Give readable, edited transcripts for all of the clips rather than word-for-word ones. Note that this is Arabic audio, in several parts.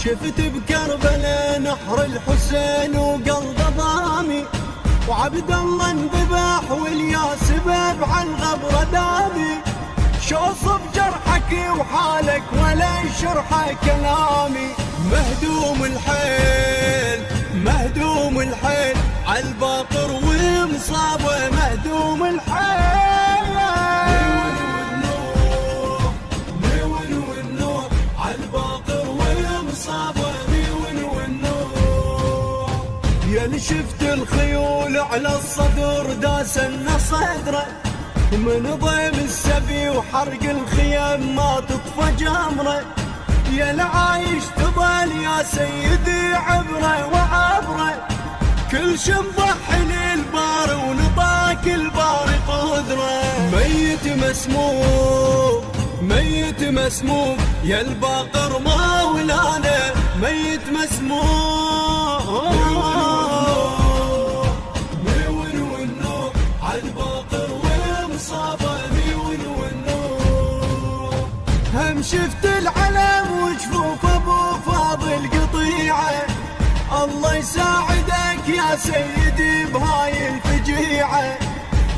شفت بكربلاء نحر الحسين وقلب ضامي، وعبد الله انذبح والياس باب عن غبره دامي. شوصف جرحك وحالك ولا يشرح كلامي. مهدوم الحيل مهدوم الحيل عالباطر ومصابه. مهدوم الحيل ميون والنور عالباطر ومصابه. ميون والنور يا شفت الخيول على الصدر داسن صدره، من ضيم السبي وحرق الخيام ما تطفى جمره. يا العايش تظل يا سيدي عبره وعبره، كل شمضح للبار ونطاك البار قدره. ميت مسموم ميت مسموم يا الباقر مولانا. ميت مسموم ميون والنور عالباقر ومصابه. ميون والنور هم شفت العلم وجفوف ابو فاضل قطيعه. الله يساعدك يا سيدي بهاي الفجيعه.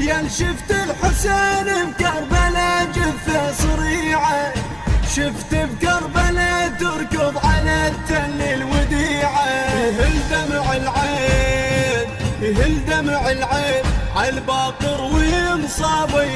يا شفت الحسين بكربلاء جثه صريعه. شفت بكربلاء تركض على التل الوديعه. يهل دمع العين يهل دمع العين عالباقر ومصابه.